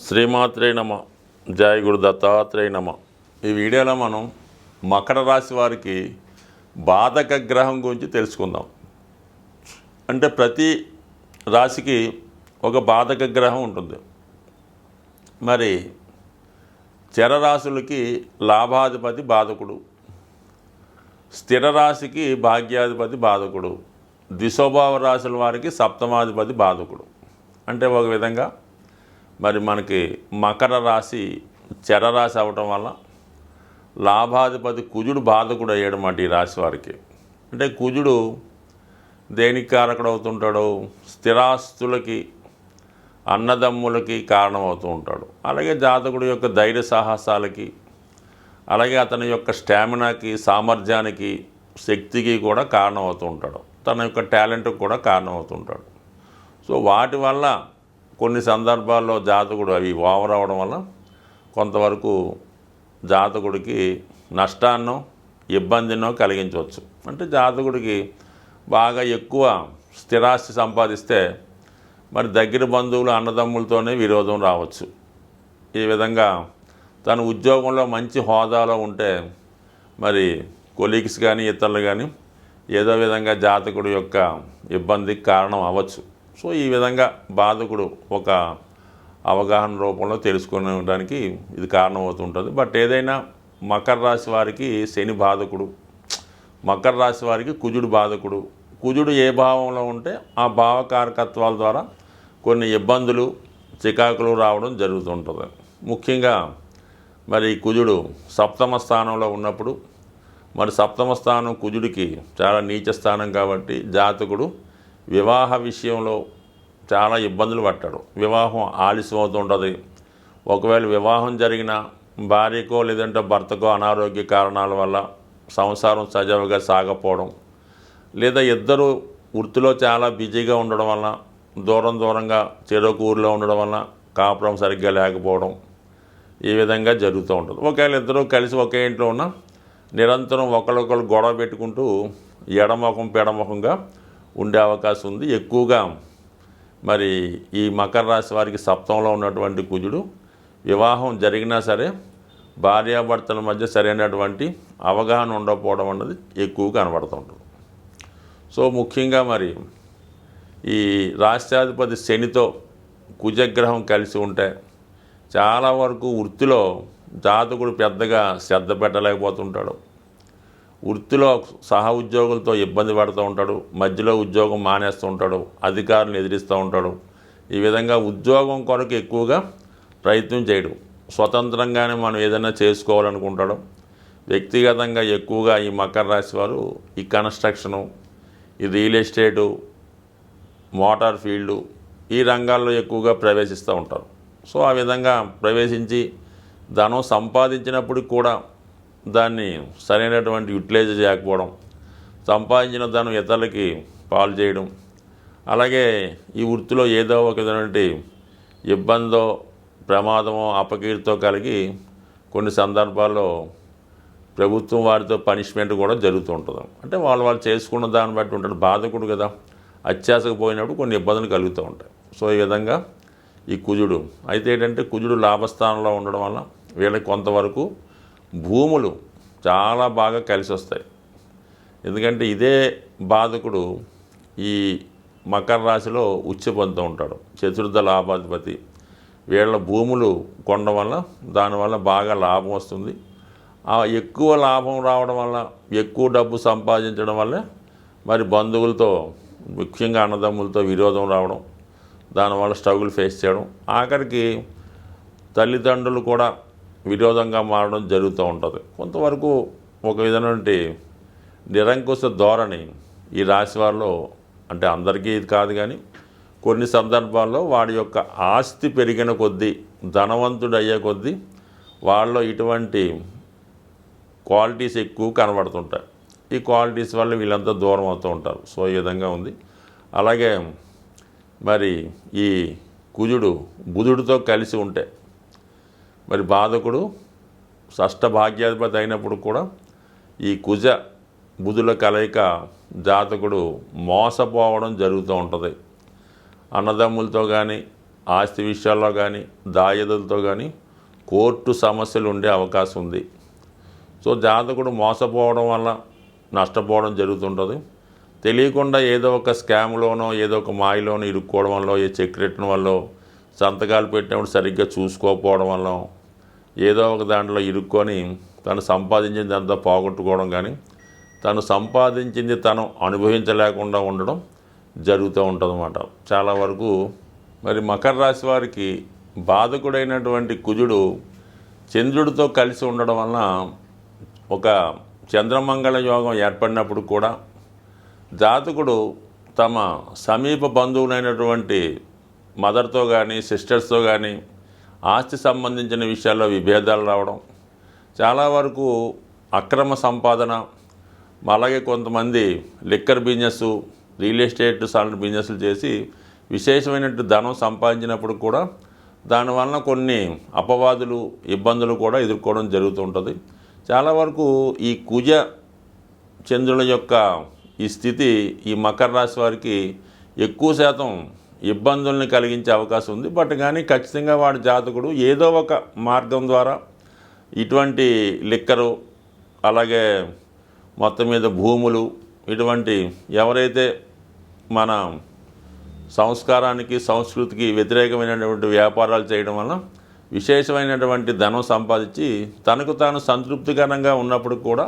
శ్రీమాత్రే నమ. జయ గురు దత్తాత్రేయ నమ. ఈ వీడియోలో మనం మకర రాశి వారికి బాధక గ్రహం గురించి తెలుసుకుందాం. అంటే ప్రతి రాశికి ఒక బాధక గ్రహం ఉంటుంది. మరి చరరాశులకి లాభాధిపతి బాధకుడు, స్థిర రాశికి భాగ్యాధిపతి బాధకుడు, ద్విస్వభావ రాశుల వారికి సప్తమాధిపతి బాధకుడు. అంటే ఒక విధంగా మరి మనకి మకర రాశి చరరాశి అవ్వటం వల్ల లాభాధిపతి కుజుడు బాధకుడు అయ్యాడు మాట ఈ రాశి వారికి. అంటే కుజుడు దేనికి కారకుడు అవుతుంటాడు? స్థిరాస్తులకి, అన్నదమ్ములకి కారణమవుతూ ఉంటాడు. అలాగే జాతకుడు యొక్క ధైర్య సాహసాలకి, అలాగే అతని యొక్క స్టామినాకి, సామర్థ్యానికి, శక్తికి కూడా కారణమవుతూ ఉంటాడు. తన యొక్క టాలెంట్కి కూడా కారణమవుతుంటాడు. సో వాటి వల్ల కొన్ని సందర్భాల్లో జాతకుడు అవి ఓవర్ అవడం వల్ల కొంతవరకు జాతకుడికి నష్టాన్నో ఇబ్బందినో కలిగించవచ్చు. అంటే జాతకుడికి బాగా ఎక్కువ స్థిరాస్తి సంపాదిస్తే మరి దగ్గర బంధువులు అన్నదమ్ములతోనే విరోధం రావచ్చు. ఈ విధంగా తన ఉద్యోగంలో మంచి హోదాలో ఉంటే మరి కొలీగ్స్ కానీ ఇతరులు కానీ ఏదో విధంగా జాతకుడి యొక్క ఇబ్బందికి కారణం అవ్వచ్చు. సో ఈ విధంగా బాధకుడు ఒక అవగాహన రూపంలో తెలుసుకోవడానికి ఇది కారణమవుతుంటుంది. బట్ ఏదైనా మకర రాశి వారికి శని బాధకుడు, మకర రాశి వారికి కుజుడు బాధకుడు. కుజుడు ఏ భావంలో ఉంటే ఆ భావకారకత్వాల ద్వారా కొన్ని ఇబ్బందులు, చికాకులు రావడం జరుగుతుంటుంది. ముఖ్యంగా మరి కుజుడు సప్తమ స్థానంలో ఉన్నప్పుడు, మరి సప్తమ స్థానం కుజుడికి చాలా నీచ స్థానం కాబట్టి జాతకుడు వివాహ విషయంలో చాలా ఇబ్బందులు పట్టాడు. వివాహం ఆలస్యం అవుతుంటుంది. ఒకవేళ వివాహం జరిగిన భార్యకో లేదంటే భర్తకో అనారోగ్య కారణాల వల్ల సంసారం సజావుగా సాగపోవడం, లేదా ఇద్దరు వృత్తిలో చాలా బిజీగా ఉండడం వల్ల, దూరంగా చెరొక ఊరిలో ఉండడం వల్ల కాపురం సరిగ్గా లేకపోవడం, ఈ విధంగా జరుగుతూ ఉంటుంది. ఒకవేళ ఇద్దరు కలిసి ఒకే ఇంట్లో ఉన్న నిరంతరం ఒకరికొకరు గొడవ పెట్టుకుంటూ ఎడముఖం పెడముఖంగా ఉండే అవకాశం ఉంది. ఎక్కువగా మరి ఈ మకర రాశి వారికి సప్తంలో ఉన్నటువంటి కుజుడు వివాహం జరిగినా సరే భార్యాభర్తల మధ్య సరైనటువంటి అవగాహన ఉండకపోవడం అన్నది ఎక్కువ కనబడుతూ ఉంటుంది. సో ముఖ్యంగా మరి ఈ రాష్ట్రాధిపతి శనితో కుజగ్రహం కలిసి ఉంటే చాలా వరకు వృత్తిలో జాతకుడు పెద్దగా శ్రద్ధ పెట్టలేకపోతుంటాడు. వృత్తిలో సహ ఉద్యోగులతో ఇబ్బంది పడుతూ ఉంటాడు. మధ్యలో ఉద్యోగం మానేస్తూ ఉంటాడు. అధికారులను ఎదిరిస్తూ ఉంటాడు. ఈ విధంగా ఉద్యోగం కొరకు ఎక్కువగా ప్రయత్నం చేయడు. స్వతంత్రంగానే మనం ఏదైనా చేసుకోవాలనుకుంటాడు. వ్యక్తిగతంగా ఎక్కువగా ఈ మకర రాశి వారు ఈ కన్స్ట్రక్షను, ఈ రియల్ ఎస్టేటు, మోటార్ ఫీల్డు, ఈ రంగాల్లో ఎక్కువగా ప్రవేశిస్తూ ఉంటారు. సో ఆ విధంగా ప్రవేశించి ధనం సంపాదించినప్పుడు కూడా దాన్ని సరైనటువంటి యూటిలైజ్ చేయకపోవడం, సంపాదించిన ధనం ఇతరులకి పాలు చేయడం, అలాగే ఈ వృత్తిలో ఏదో ఒక విధమైనటువంటి ఇబ్బందో, ప్రమాదమో, అపకీర్తితో కలిగి కొన్ని సందర్భాల్లో ప్రభుత్వం వారితో పనిష్మెంట్ కూడా జరుగుతూ ఉంటుంది. అంటే వాళ్ళు చేసుకున్న దాన్ని బట్టి ఉంటాడు. బాధకుడు కదా, అత్యాశకు పోయినప్పుడు కొన్ని ఇబ్బందులు కలుగుతూ ఉంటాయి. సో ఈ విధంగా ఈ కుజుడు అయితే ఏంటంటే కుజుడు లాభస్థానంలో ఉండడం వల్ల వీళ్ళకి కొంతవరకు భూములు చాలా బాగా కలిసి వస్తాయి. ఎందుకంటే ఇదే బాధకుడు ఈ మకర రాశిలో ఉచ్చ పొందుతూ ఉంటాడు. చతుర్థ లాభాధిపతి. వీళ్ళ భూములు కొనడం వల్ల దానివల్ల బాగా లాభం వస్తుంది. ఆ ఎక్కువ లాభం రావడం వల్ల, ఎక్కువ డబ్బు సంపాదించడం వల్ల మరి బంధువులతో, ముఖ్యంగా అన్నదమ్ములతో విరోధం రావడం, దానివల్ల స్ట్రగుల్ ఫేస్ చేయడం, ఆఖరికి తల్లిదండ్రులు కూడా విరోధంగా మారడం జరుగుతూ ఉంటుంది. కొంతవరకు ఒక విధమైనటువంటి నిరంకుశ ధోరణి ఈ రాశి వారిలో, అంటే అందరికీ ఇది కాదు కానీ కొన్ని సందర్భాల్లో వాడి యొక్క ఆస్తి పెరిగిన కొద్దీ, ధనవంతుడు అయ్యే కొద్దీ వాళ్ళలో ఇటువంటి క్వాలిటీస్ ఎక్కువ కనబడుతుంటాయి. ఈ క్వాలిటీస్ వల్ల వీళ్ళంతా దూరం అవుతూ ఉంటారు. సో ఈ విధంగా ఉంది. అలాగే మరి ఈ కుజుడు బుధుడితో కలిసి ఉంటే మరి బాధకుడు షష్ఠ భాగ్యాధిపతి అయినప్పుడు కూడా ఈ కుజ బుధుల కలయిక జాతకుడు మోసపోవడం జరుగుతూ ఉంటుంది. అన్నదమ్ములతో కానీ ఆస్తి విషయాల్లో కానీ దాయదులతో కానీ కోర్టు సమస్యలు ఉండే అవకాశం ఉంది. సో జాతకుడు మోసపోవడం వల్ల నష్టపోవడం జరుగుతుంటుంది. తెలియకుండా ఏదో ఒక స్కామ్లోనో ఏదో ఒక మాయలోనో ఇరుక్కోవడం వల్ల, ఏ చెక్ రిటర్న్ వల్ల, సంతకాలు పెట్టినప్పుడు సరిగ్గా చూసుకోకపోవడం వల్ల ఏదో ఒక దాంట్లో ఇరుక్కొని తను సంపాదించింది అంతా పోగొట్టుకోవడం కానీ, తను సంపాదించింది తను అనుభవించలేకుండా ఉండడం జరుగుతూ ఉంటుందన్నమాట చాలా వరకు. మరి మకర రాశి వారికి బాధకుడైనటువంటి కుజుడు చంద్రుడితో కలిసి ఉండడం వలన ఒక చంద్రమంగళ యోగం ఏర్పడినప్పుడు కూడా జాతకుడు తమ సమీప బంధువులైనటువంటి మదర్తో కానీ సిస్టర్స్తో కానీ ఆస్తి సంబంధించిన విషయాల్లో విభేదాలు రావడం, చాలా వరకు అక్రమ సంపాదన, అలాగే కొంతమంది liquor business, real estate salt బిజినెస్లు చేసి విశేషమైనట్టు ధనం సంపాదించినప్పుడు కూడా దానివల్ల కొన్ని అపవాదులు, ఇబ్బందులు కూడా ఎదుర్కోవడం జరుగుతూ ఉంటుంది. చాలా వరకు ఈ కుజ చంద్రుల యొక్క ఈ స్థితి ఈ మకర రాశి వారికి ఎక్కువ శాతం ఇబ్బందుల్ని కలిగించే అవకాశం ఉంది. బట్ కానీ ఖచ్చితంగా వాడి జాతకుడు ఏదో ఒక మార్గం ద్వారా ఇటువంటి లిక్కరు, అలాగే మొత్తం మీద భూములు, ఇటువంటి ఎవరైతే మన సంస్కారానికి సంస్కృతికి వ్యతిరేకమైనటువంటి వ్యాపారాలు చేయడం వల్ల విశేషమైనటువంటి ధనం సంపాదించి తనకు తాను సంతృప్తికరంగా ఉన్నప్పుడు కూడా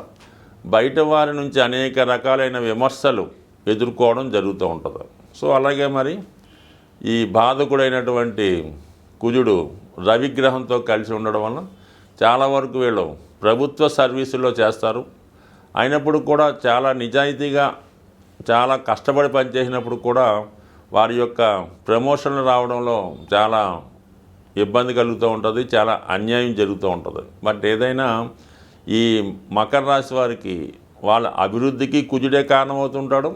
బయట వారి నుంచి అనేక రకాలైన విమర్శలు ఎదుర్కోవడం జరుగుతూ ఉంటుంది. సో అలాగే మరి ఈ బాధకుడైనటువంటి కుజుడు రవిగ్రహంతో కలిసి ఉండడం వల్ల చాలా వరకు వీళ్ళు ప్రభుత్వ సర్వీసుల్లో చేస్తారు. అయినప్పుడు కూడా చాలా నిజాయితీగా చాలా కష్టపడి పనిచేసినప్పుడు కూడా వారి యొక్క ప్రమోషన్లు రావడంలో చాలా ఇబ్బంది కలుగుతూ ఉంటుంది, చాలా అన్యాయం జరుగుతూ ఉంటుంది. బట్ ఏదైనా ఈ మకర రాశి వారికి వాళ్ళ అభివృద్ధికి కుజుడే కారణమవుతుంటాడు.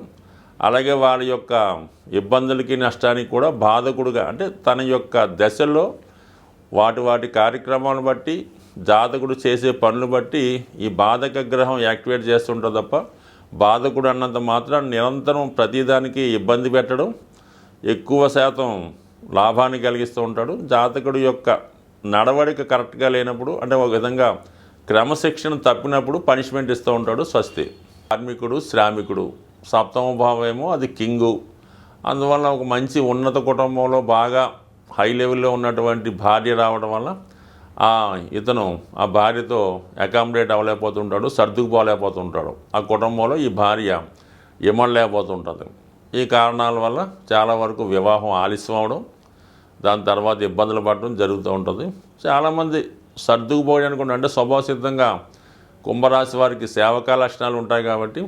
అలాగే వాళ్ళ యొక్క ఇబ్బందులకి నష్టానికి కూడా బాధకుడుగా, అంటే తన యొక్క దశల్లో వాటి కార్యక్రమాలను బట్టి జాతకుడు చేసే పనులు బట్టి ఈ బాధక గ్రహం యాక్టివేట్ చేస్తుంటుంది తప్ప బాధకుడు అన్నంత మాత్రం నిరంతరం ప్రతిదానికి ఇబ్బంది పెట్టడం, ఎక్కువ శాతం లాభాన్ని కలిగిస్తూ ఉంటాడు. జాతకుడు యొక్క నడవడిక కరెక్ట్గా లేనప్పుడు, అంటే ఒక విధంగా క్రమశిక్షణ తప్పినప్పుడు పనిష్మెంట్ ఇస్తూ ఉంటాడు. స్వస్తి. కార్మికుడు, శ్రామికుడు, సప్తమ భావమేమో అది కింగు. అందువల్ల ఒక మంచి ఉన్నత కుటుంబంలో బాగా హై లెవెల్లో ఉన్నటువంటి భార్య రావడం వల్ల ఇతను ఆ భార్యతో అకామిడేట్ అవ్వలేకపోతుంటాడు, సర్దుకుపోలేకపోతుంటాడు. ఆ కుటుంబంలో ఈ భార్య ఇమ్మడలేకపోతుంటుంది. ఈ కారణాల వల్ల చాలా వరకు వివాహం ఆలస్యం అవడం, దాని తర్వాత ఇబ్బందులు పడడం జరుగుతూ ఉంటుంది. చాలామంది సర్దుకుపోయడానికి కూడా, అంటే స్వభావసిద్ధంగా కుంభరాశి వారికి సేవకా లక్షణాలు ఉంటాయి కాబట్టి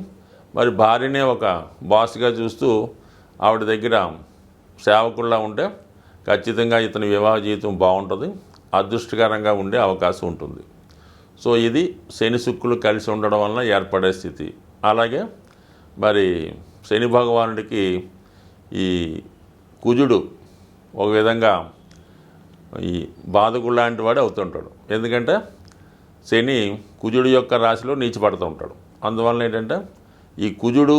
మరి భార్యనే ఒక బాస్గా చూస్తూ ఆవిడ దగ్గర సేవకుల్లా ఉంటే ఖచ్చితంగా ఇతని వివాహ జీవితం బాగుంటుంది, అదృష్టకరంగా ఉండే అవకాశం ఉంటుంది. సో ఇది శని శుక్రులు కలిసి ఉండడం వలన ఏర్పడే స్థితి. అలాగే మరి శని భగవానుడికి ఈ కుజుడు ఒక విధంగా ఈ బాధకుడు లాంటి వాడు అవుతుంటాడు. ఎందుకంటే శని కుజుడు యొక్క రాశిలో నీచిపడుతూ ఉంటాడు. అందువలన ఏంటంటే ఈ కుజుడు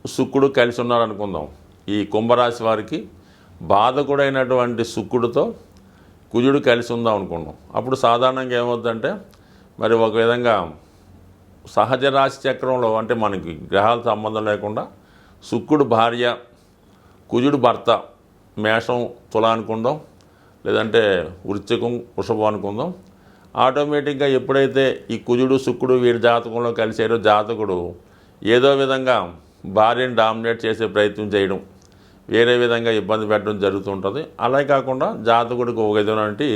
శుక్రుడు కలిసి ఉన్నారనుకుందాం, ఈ కుంభరాశి వారికి బాధకుడైనటువంటి శుక్రుడితో కుజుడు కలిసి ఉందాం అనుకున్నాం. అప్పుడు సాధారణంగా ఏమవుతుందంటే మరి ఒక విధంగా సహజ రాశి చక్రంలో, అంటే మనకి గ్రహాల సంబంధం లేకుండా శుక్రుడు భార్య, కుజుడు భర్త, మేషం తుల అనుకుందాం, లేదంటే వృశ్చికం వృషభం అనుకుందాం. ఆటోమేటిక్గా ఎప్పుడైతే ఈ కుజుడు శుక్రుడు వీరి జాతకంలో కలిసారో జాతకుడు ఏదో విధంగా భార్యను డామినేట్ చేసే ప్రయత్నం చేయడం, వేరే విధంగా ఇబ్బంది పెట్టడం జరుగుతుంటుంది. అలా కాకుండా జాతకుడికి ఒక విధమైనటువంటి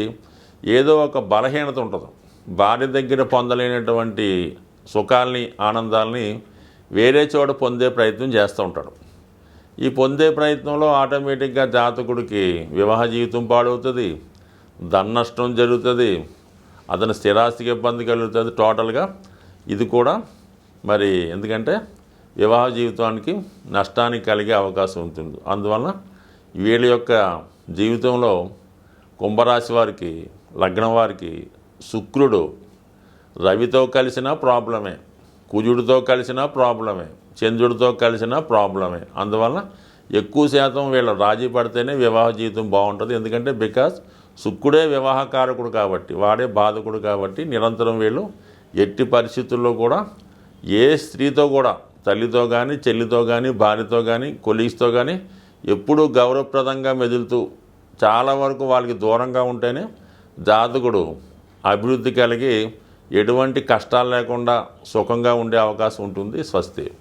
ఏదో ఒక బలహీనత ఉంటుంది. భార్య దగ్గర పొందలేనటువంటి సుఖాల్ని, ఆనందాలని వేరే చోట పొందే ప్రయత్నం చేస్తూ ఉంటాడు. ఈ పొందే ప్రయత్నంలో ఆటోమేటిక్గా జాతకుడికి వివాహ జీవితం పాడవుతుంది, ధన నష్టం జరుగుతుంది, అతని స్థిరాస్తికి ఇబ్బంది కలుగుతుంది. టోటల్గా ఇది కూడా మరి ఎందుకంటే వివాహ జీవితానికి నష్టానికి కలిగే అవకాశం ఉంటుంది. అందువలన వీళ్ళ యొక్క జీవితంలో కుంభరాశి వారికి, లగ్నం వారికి శుక్రుడు రవితో కలిసిన ప్రాబ్లమే, కుజుడితో కలిసిన ప్రాబ్లమే, చంద్రుడితో కలిసిన ప్రాబ్లమే. అందువలన ఎక్కువ శాతం వీళ్ళ రాజీ పడితేనే వివాహ జీవితం బాగుంటుంది. ఎందుకంటే బికాస్ శుక్రుడే వివాహకారకుడు కాబట్టి, వాడే బాధకుడు కాబట్టి నిరంతరం వీళ్ళు ఎట్టి పరిస్థితుల్లో కూడా ఏ స్త్రీతో కూడా, తల్లితో కానీ, చెల్లితో కానీ, భార్యతో కానీ, కొలీగ్స్తో కానీ ఎప్పుడూ గౌరవప్రదంగా మెదులుతూ చాలా వరకు వాళ్ళకి దూరంగా ఉంటేనే జాతకుడు అభివృద్ధి కలిగి ఎటువంటి కష్టాలు లేకుండా సుఖంగా ఉండే అవకాశం ఉంటుంది. స్వస్తి.